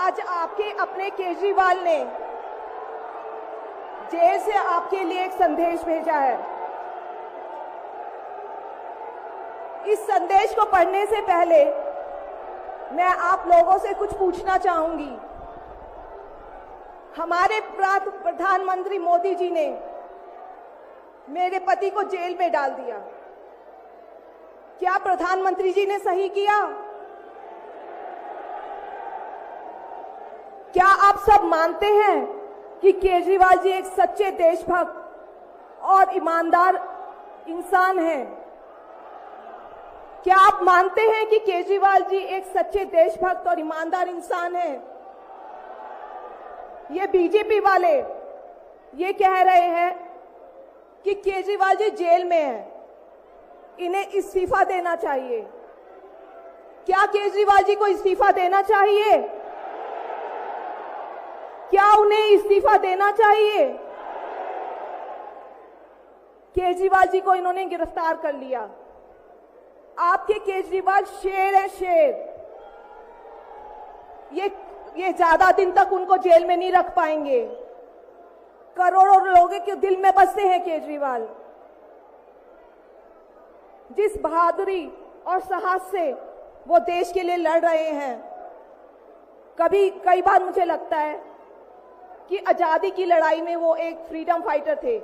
आज आपके अपने केजरीवाल ने जेल से आपके लिए एक संदेश भेजा है। इस संदेश को पढ़ने से पहले मैं आप लोगों से कुछ पूछना चाहूंगी। हमारे प्रधानमंत्री मोदी जी ने मेरे पति को जेल में डाल दिया। क्या प्रधानमंत्री जी ने सही किया? क्या आप सब मानते हैं कि केजरीवाल जी एक सच्चे देशभक्त और ईमानदार इंसान हैं? क्या आप मानते हैं कि केजरीवाल जी एक सच्चे देशभक्त और ईमानदार इंसान हैं? ये बीजेपी वाले ये कह रहे हैं कि केजरीवाल जी जेल में हैं, इन्हें इस्तीफा देना चाहिए। क्या केजरीवाल जी को इस्तीफा देना चाहिए? क्या उन्हें इस्तीफा देना चाहिए? केजरीवाल जी को इन्होंने गिरफ्तार कर लिया। आपके केजरीवाल शेर है, शेर। ये ज्यादा दिन तक उनको जेल में नहीं रख पाएंगे। करोड़ों लोगों के दिल में बसते हैं केजरीवाल। जिस बहादुरी और साहस से वो देश के लिए लड़ रहे हैं, कई बार मुझे लगता है कि आजादी की लड़ाई में वो एक फ्रीडम फाइटर थे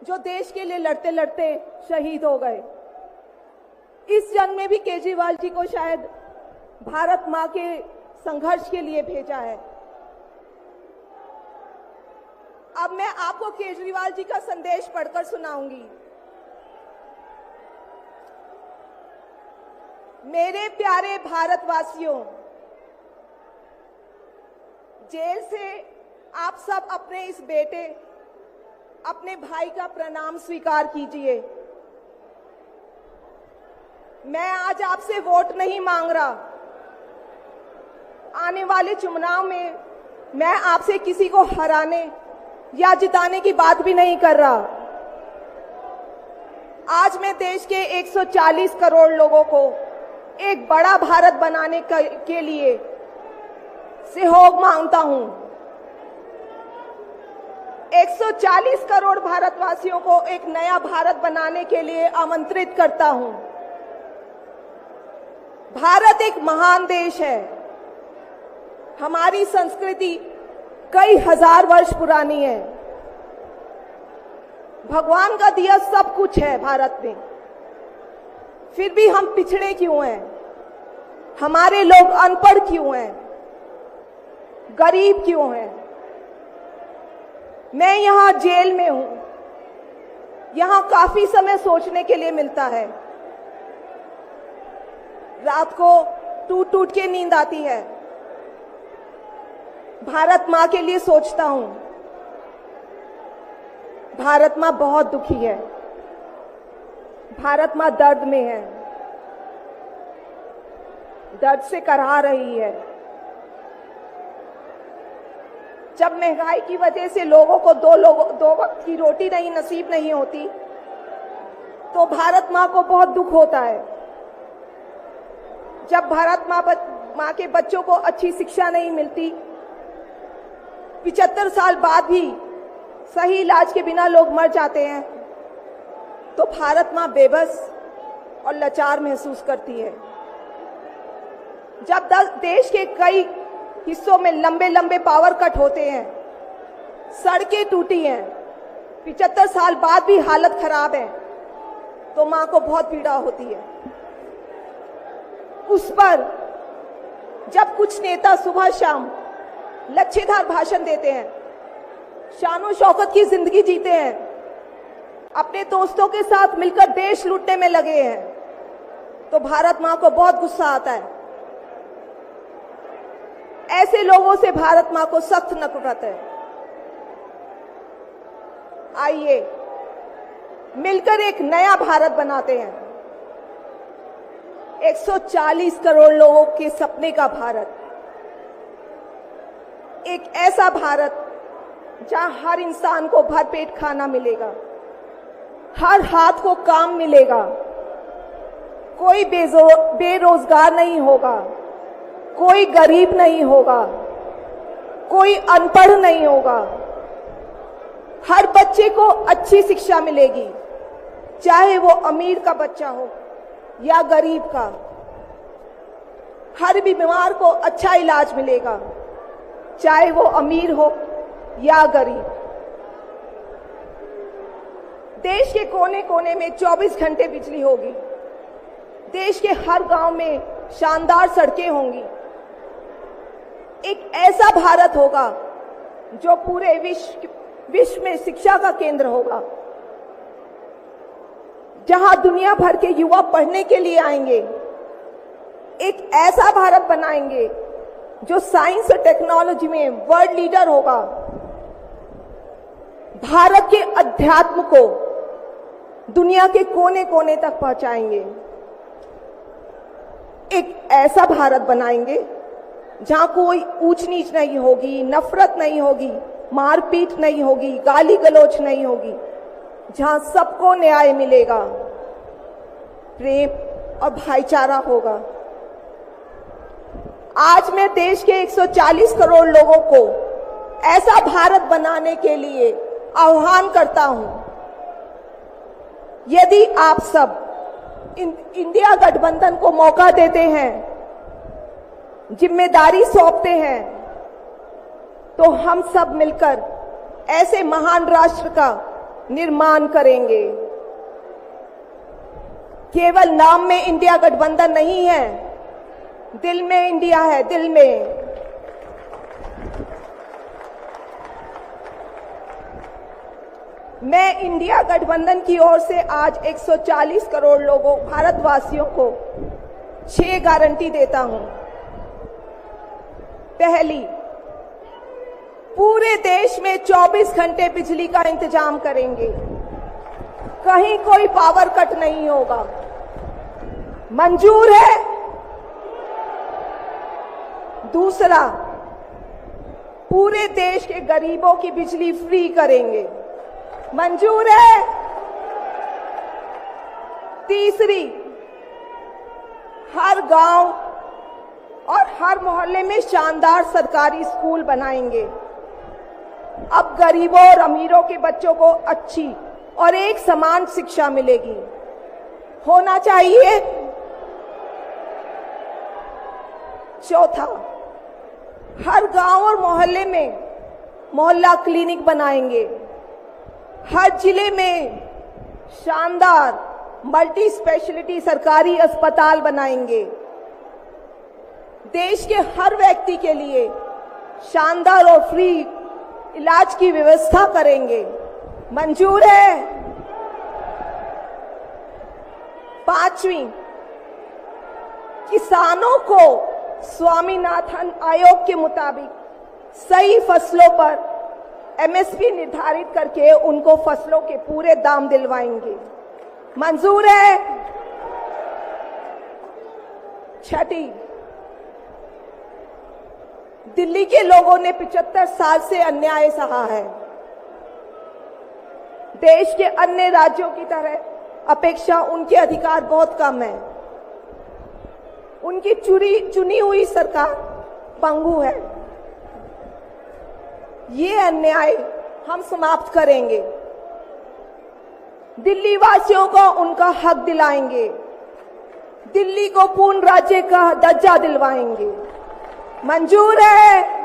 जो देश के लिए लड़ते लड़ते शहीद हो गए। इस जंग में भी केजरीवाल जी को शायद भारत मां के संघर्ष के लिए भेजा है। अब मैं आपको केजरीवाल जी का संदेश पढ़कर सुनाऊंगी। मेरे प्यारे भारतवासियों, जेल से आप सब अपने इस बेटे, अपने भाई का प्रणाम स्वीकार कीजिए। मैं आज आपसे वोट नहीं मांग रहा। आने वाले चुनाव में मैं आपसे किसी को हराने या जिताने की बात भी नहीं कर रहा। आज मैं देश के 140 करोड़ लोगों को एक बड़ा भारत बनाने के लिए सहयोग मांगता हूं। 140 करोड़ भारतवासियों को एक नया भारत बनाने के लिए आमंत्रित करता हूं। भारत एक महान देश है। हमारी संस्कृति कई हजार वर्ष पुरानी है। भगवान का दिया सब कुछ है भारत में, फिर भी हम पिछड़े क्यों हैं? हमारे लोग अनपढ़ क्यों हैं? गरीब क्यों हैं? मैं यहां जेल में हूं। यहां काफी समय सोचने के लिए मिलता है। रात को टूट टूट के नींद आती है। भारत मां के लिए सोचता हूं। भारत मां बहुत दुखी है। भारत मां दर्द में है, दर्द से कराह रही है। जब महंगाई की वजह से लोगों को दो वक्त की रोटी नसीब नहीं होती, तो भारत मां को बहुत दुख होता है। जब भारत मां के बच्चों को अच्छी शिक्षा नहीं मिलती, 75 साल बाद भी सही इलाज के बिना लोग मर जाते हैं, तो भारत मां बेबस और लाचार महसूस करती है। जब देश के कई हिस्सों में लंबे लंबे पावर कट होते हैं, सड़कें टूटी हैं, 75 साल बाद भी हालत खराब है, तो मां को बहुत पीड़ा होती है। उस पर जब कुछ नेता सुबह शाम लच्छेदार भाषण देते हैं, शानो शौकत की जिंदगी जीते हैं, अपने दोस्तों के साथ मिलकर देश लूटने में लगे हैं, तो भारत मां को बहुत गुस्सा आता है। ऐसे लोगों से भारत मां को सख्त नफरत है। आइए मिलकर एक नया भारत बनाते हैं। 140 करोड़ लोगों के सपने का भारत, एक ऐसा भारत जहां हर इंसान को भरपेट खाना मिलेगा, हर हाथ को काम मिलेगा, कोई बेरोजगार नहीं होगा, कोई गरीब नहीं होगा, कोई अनपढ़ नहीं होगा। हर बच्चे को अच्छी शिक्षा मिलेगी, चाहे वो अमीर का बच्चा हो या गरीब का। हर बीमार को अच्छा इलाज मिलेगा, चाहे वो अमीर हो या गरीब। देश के कोने कोने में 24 घंटे बिजली होगी। देश के हर गांव में शानदार सड़कें होंगी। एक ऐसा भारत होगा जो पूरे विश्व में शिक्षा का केंद्र होगा, जहां दुनिया भर के युवा पढ़ने के लिए आएंगे। एक ऐसा भारत बनाएंगे जो साइंस और टेक्नोलॉजी में वर्ल्ड लीडर होगा। भारत के अध्यात्म को दुनिया के कोने कोने तक पहुंचाएंगे। एक ऐसा भारत बनाएंगे जहां कोई ऊंच नीच नहीं होगी, नफरत नहीं होगी, मारपीट नहीं होगी, गाली गलौज नहीं होगी, जहां सबको न्याय मिलेगा, प्रेम और भाईचारा होगा। आज मैं देश के 140 करोड़ लोगों को ऐसा भारत बनाने के लिए आह्वान करता हूं। यदि आप सब इंडिया गठबंधन को मौका देते हैं, जिम्मेदारी सौंपते हैं, तो हम सब मिलकर ऐसे महान राष्ट्र का निर्माण करेंगे। केवल नाम में इंडिया गठबंधन नहीं है, दिल में इंडिया है, दिल में। मैं इंडिया गठबंधन की ओर से आज 140 करोड़ लोगों भारतवासियों को 6 गारंटी देता हूं। पहली, पूरे देश में 24 घंटे बिजली का इंतजाम करेंगे, कहीं कोई पावर कट नहीं होगा। मंजूर है? दूसरा, पूरे देश के गरीबों की बिजली फ्री करेंगे, मंजूर है? तीसरी, हर गांव और हर मोहल्ले में शानदार सरकारी स्कूल बनाएंगे। अब गरीबों और अमीरों के बच्चों को अच्छी और एक समान शिक्षा मिलेगी, होना चाहिए। चौथा, हर गांव और मोहल्ले में मोहल्ला क्लिनिक बनाएंगे। हर जिले में शानदार मल्टी स्पेशलिटी सरकारी अस्पताल बनाएंगे। देश के हर व्यक्ति के लिए शानदार और फ्री इलाज की व्यवस्था करेंगे, मंजूर है? पांचवी, किसानों को स्वामीनाथन आयोग के मुताबिक सही फसलों पर एमएसपी निर्धारित करके उनको फसलों के पूरे दाम दिलवाएंगे, मंजूर है? छठी, दिल्ली के लोगों ने 75 साल से अन्याय सहा है। देश के अन्य राज्यों की तरह अपेक्षा उनके अधिकार बहुत कम है। उनकी चुनी हुई सरकार पंगु है। ये अन्याय हम समाप्त करेंगे। दिल्ली वासियों को उनका हक दिलाएंगे। दिल्ली को पूर्ण राज्य का दर्जा दिलवाएंगे, मंजूर है?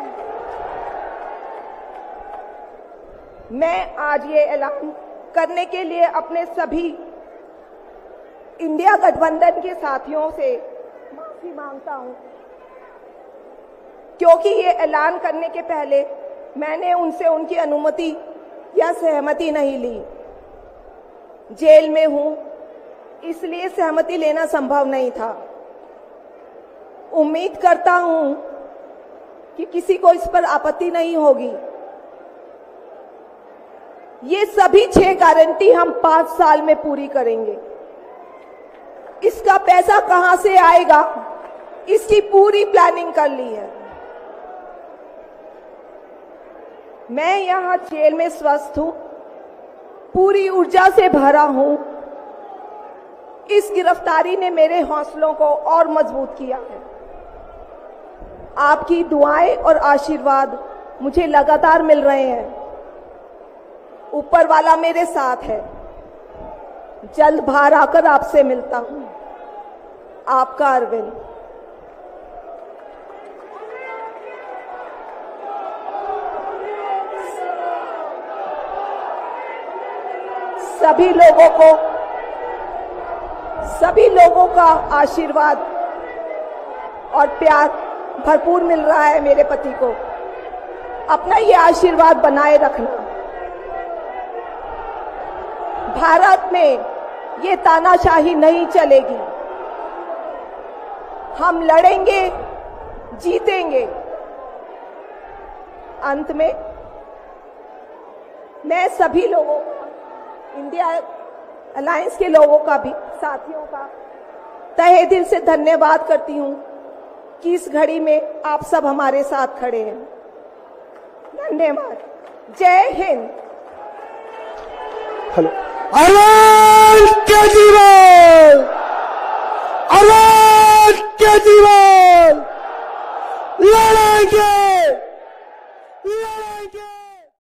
मैं आज ये ऐलान करने के लिए अपने सभी इंडिया गठबंधन के साथियों से माफी मांगता हूं, क्योंकि ये ऐलान करने के पहले मैंने उनसे उनकी अनुमति या सहमति नहीं ली। जेल में हूं, इसलिए सहमति लेना संभव नहीं था। उम्मीद करता हूं कि किसी को इस पर आपत्ति नहीं होगी। ये सभी 6 गारंटी हम 5 साल में पूरी करेंगे। इसका पैसा कहां से आएगा, इसकी पूरी प्लानिंग कर ली है। मैं यहां जेल में स्वस्थ हूं, पूरी ऊर्जा से भरा हूं। इस गिरफ्तारी ने मेरे हौसलों को और मजबूत किया है। आपकी दुआएं और आशीर्वाद मुझे लगातार मिल रहे हैं। ऊपर वाला मेरे साथ है। जल्द बाहर आकर आपसे मिलता हूं। आपका अरविंद। सभी लोगों का आशीर्वाद और प्यार भरपूर मिल रहा है मेरे पति को। अपना ये आशीर्वाद बनाए रखना। भारत में ये तानाशाही नहीं चलेगी। हम लड़ेंगे, जीतेंगे। अंत में मैं सभी लोगों, इंडिया अलायंस के लोगों का भी, साथियों का तहे दिल से धन्यवाद करती हूं कि इस घड़ी में आप सब हमारे साथ खड़े हैं। धन्यवाद। जय हिंद। हेलो। अरविंद केजरीवाल, अरविंद केजरीवाल लड़ेंगे।